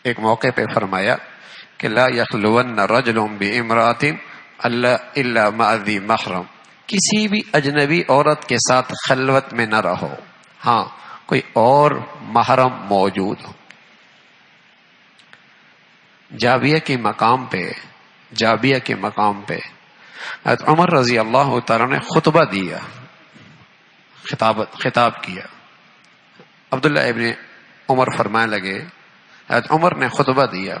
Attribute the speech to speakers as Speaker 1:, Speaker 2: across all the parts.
Speaker 1: ایک موقع پہ فرمایا کہ لا یخلون رجل بامرأۃ الا مع ذی محرم، کسی بھی اجنبی عورت کے ساتھ خلوت میں نہ رہو، ہاں کوئی اور محرم موجود ہو۔ جابیہ کے مقام پہ حضرت عمر رضی اللہ تعالیٰ نے خطبہ دیا، خطاب کیا۔ عبداللہ ابن عمر فرمانے لگے، حضرت عمر نے خطبہ دیا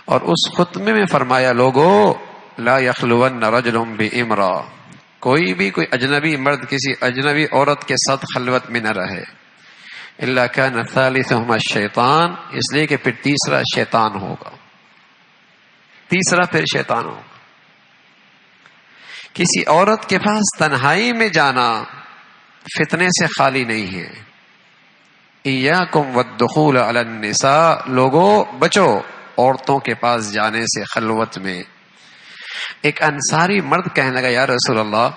Speaker 1: اور اس خطبے میں فرمایا، لوگو لا یخلون رجل بامرأۃ، کوئی اجنبی مرد کسی اجنبی عورت کے ساتھ خلوت میں نہ رہے، الا کان ثالثہما الشیطان، اس لیے کہ پھر تیسرا شیطان ہوگا، پھر شیطان ہوگا۔ کسی عورت کے پاس تنہائی میں جانا فتنے سے خالی نہیں ہے۔ ایاکم والدخول علی النساء، لوگو بچو عورتوں کے پاس جانے سے خلوت میں۔ ایک انصاری مرد کہنے لگا، یا رسول اللہ،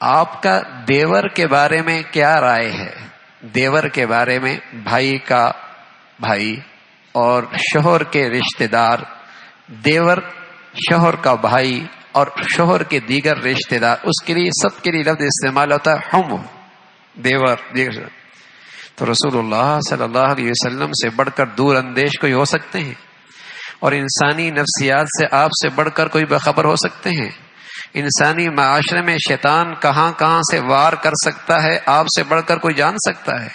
Speaker 1: آپ کا دیور کے بارے میں کیا رائے ہے؟ دیور کے بارے میں بھائی کا بھائی اور شوہر کے رشتہ دار، دیور شوہر کا بھائی اور شوہر کے دیگر رشتہ دار، اس کے لیے سب کے لیے لفظ استعمال ہوتا ہے ہم، دیور دیگر۔ تو رسول اللہ صلی اللہ علیہ وسلم سے بڑھ کر دور اندیش کوئی ہو سکتے ہیں؟ اور انسانی نفسیات سے آپ سے بڑھ کر کوئی باخبر ہو سکتے ہیں؟ انسانی معاشرے میں شیطان کہاں کہاں سے وار کر سکتا ہے آپ سے بڑھ کر کوئی جان سکتا ہے؟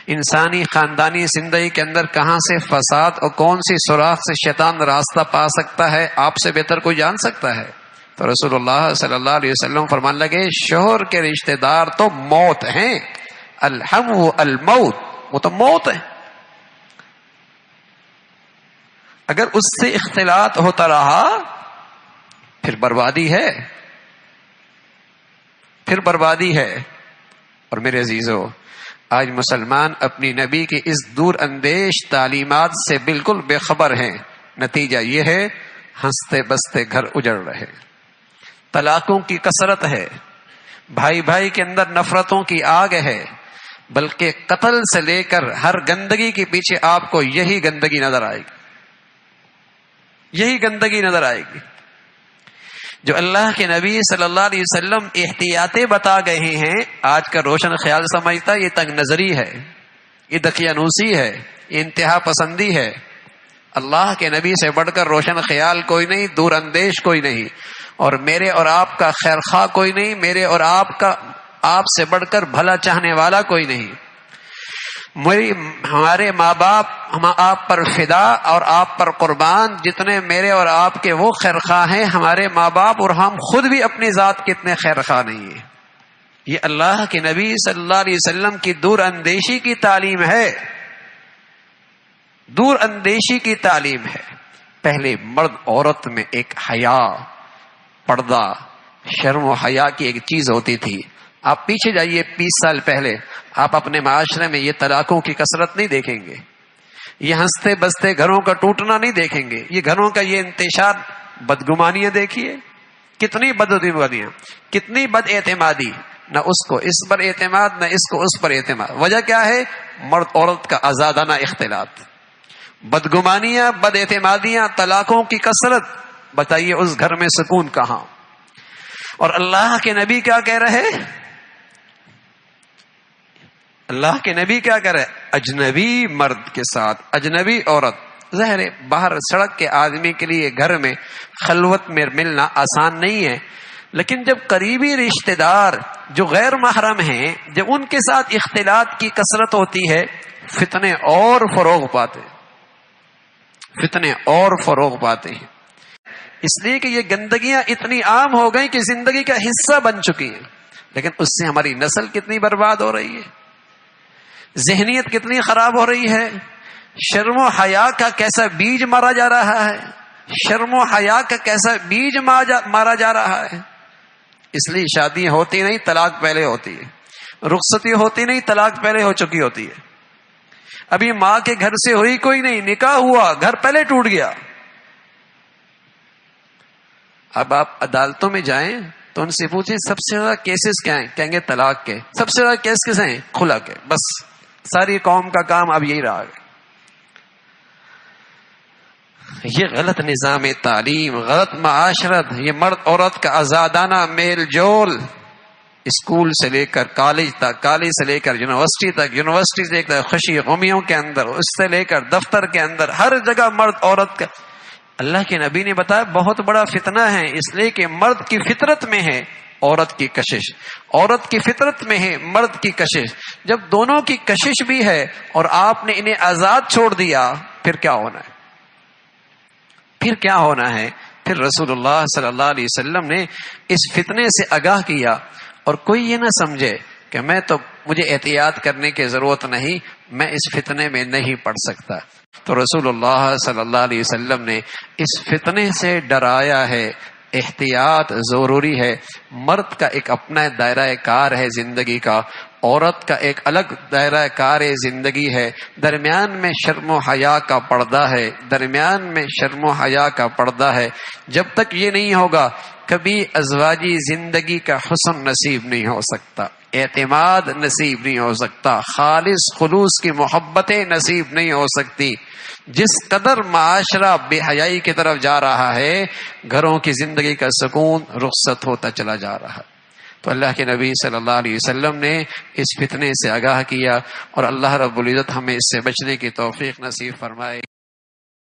Speaker 1: انسانی خاندانی زندگی کے اندر کہاں سے فساد اور کون سی سوراخ سے شیطان راستہ پا سکتا ہے آپ سے بہتر کوئی جان سکتا ہے؟ تو رسول اللہ صلی اللہ علیہ وسلم فرمان لگے، شوہر کے رشتہ دار تو موت ہیں، الحم الموت، وہ تو موت ہے۔ اگر اس سے اختلاط ہوتا رہا پھر بربادی ہے۔ اور میرے عزیزو، آج مسلمان اپنی نبی کی اس دور اندیش تعلیمات سے بالکل بے خبر ہیں۔ نتیجہ یہ ہے ہنستے بستے گھر اجڑ رہے، طلاقوں کی کثرت ہے، بھائی بھائی کے اندر نفرتوں کی آگ ہے، بلکہ قتل سے لے کر ہر گندگی کے پیچھے آپ کو یہی گندگی نظر آئے گی، جو اللہ کے نبی صلی اللہ علیہ وسلم احتیاطیں بتا گئے ہیں۔ آج کا روشن خیال سمجھتا یہ تنگ نظری ہے، یہ دقیانوسی ہے، یہ انتہا پسندی ہے۔ اللہ کے نبی سے بڑھ کر روشن خیال کوئی نہیں، دور اندیش کوئی نہیں، اور میرے اور آپ کا خیر خواہ کوئی نہیں، میرے اور آپ سے بڑھ کر بھلا چاہنے والا کوئی نہیں۔ ہمارے ماں باپ ہم آپ پر فدا اور آپ پر قربان، جتنے میرے اور آپ کے وہ خیر خواہ ہیں، ہمارے ماں باپ اور ہم خود بھی اپنی ذات کے اتنے خیر خواہ نہیں ہیں۔ یہ اللہ کے نبی صلی اللہ علیہ وسلم کی دور اندیشی کی تعلیم ہے، دور اندیشی کی تعلیم ہے۔ پہلے مرد عورت میں ایک حیا، پردہ، شرم و حیا کی ایک چیز ہوتی تھی۔ آپ پیچھے جائیے 20 سال پہلے، آپ اپنے معاشرے میں یہ طلاقوں کی کثرت نہیں دیکھیں گے، یہ ہنستے بستے گھروں کا ٹوٹنا نہیں دیکھیں گے، یہ گھروں کا یہ انتشار۔ بدگمانیاں دیکھیے، کتنی بدگمانیاں، کتنی بد اعتمادی، نہ اس کو اس پر اعتماد، نہ اس کو اس پر اعتماد۔ وجہ کیا ہے؟ مرد عورت کا آزادانہ اختلاط، بدگمانیاں، بد اعتمادیاں، طلاقوں کی کثرت۔ بتائیے اس گھر میں سکون کہاں؟ اور اللہ کے نبی کیا کہہ رہے؟ اللہ کے نبی کیا کہہ رہے؟ اجنبی مرد کے ساتھ اجنبی عورت، ظاہر ہے باہر سڑک کے آدمی کے لیے گھر میں خلوت میں ملنا آسان نہیں ہے، لیکن جب قریبی رشتہ دار جو غیر محرم ہیں، جب ان کے ساتھ اختلاط کی کثرت ہوتی ہے، فتنے اور فروغ پاتے ہیں۔ اس لیے کہ یہ گندگیاں اتنی عام ہو گئیں کہ زندگی کا حصہ بن چکی ہیں، لیکن اس سے ہماری نسل کتنی برباد ہو رہی ہے، ذہنیت کتنی خراب ہو رہی ہے۔ شرم و حیا کا کیسا بیج مارا جا رہا ہے، شرم و حیا کا کیسا بیج مارا جا رہا ہے۔ اس لیے شادی ہوتی نہیں، طلاق پہلے ہوتی ہے، رخصتی ہوتی نہیں، طلاق پہلے ہو چکی ہوتی ہے۔ ابھی ماں کے گھر سے ہوئی کوئی نہیں، نکاح ہوا، گھر پہلے ٹوٹ گیا۔ اب آپ عدالتوں میں جائیں تو ان سے پوچھیں سب سے زیادہ کیسز کیا ہیں، کہیں گے طلاق کے۔ سب سے زیادہ کیس کس ہیں؟ خلا کے۔ بس ساری قوم کا کام اب یہی رہا ہے۔ یہ غلط نظام تعلیم، غلط معاشرت، یہ مرد عورت کا آزادانہ میل جول، اسکول سے لے کر کالج تک، کالج سے لے کر یونیورسٹی تک، یونیورسٹی سے لے کر خوشی غمیوں کے اندر، اس سے لے کر دفتر کے اندر، ہر جگہ مرد عورت کا. اللہ کے نبی نے بتایا بہت بڑا فتنہ ہے، اس لیے کہ مرد کی فطرت میں ہے عورت کی کشش، عورت کی فطرت میں ہے مرد کی کشش. جب دونوں کی کشش بھی ہے اور آپ نے انہیں آزاد چھوڑ دیا، پھر کیا ہونا ہے؟ پھر کیا ہونا ہے؟ پھر رسول اللہ صلی اللہ علیہ وسلم نے اس فتنے سے آگاہ کیا. اور کوئی یہ نہ سمجھے کہ مجھے احتیاط کرنے کی ضرورت نہیں، میں اس فتنے میں نہیں پڑ سکتا. تو رسول اللہ صلی اللہ علیہ وسلم نے اس فتنے سے ڈرایا ہے. احتیاط ضروری ہے. مرد کا ایک اپنا دائرہ کار ہے زندگی کا، عورت کا ایک الگ دائرہ کار زندگی ہے. درمیان میں شرم و حیا کا پردہ ہے، درمیان میں شرم و حیا کا پردہ ہے. جب تک یہ نہیں ہوگا کبھی ازواجی زندگی کا حسن نصیب نہیں ہو سکتا، اعتماد نصیب نہیں ہو سکتا، خالص خلوص کی محبتیں نصیب نہیں ہو سکتی. جس قدر معاشرہ بے حیائی کی طرف جا رہا ہے، گھروں کی زندگی کا سکون رخصت ہوتا چلا جا رہا ہے. تو اللہ کے نبی صلی اللہ علیہ وسلم نے اس فتنے سے آگاہ کیا، اور اللہ رب العزت ہمیں اس سے بچنے کی توفیق نصیب فرمائے.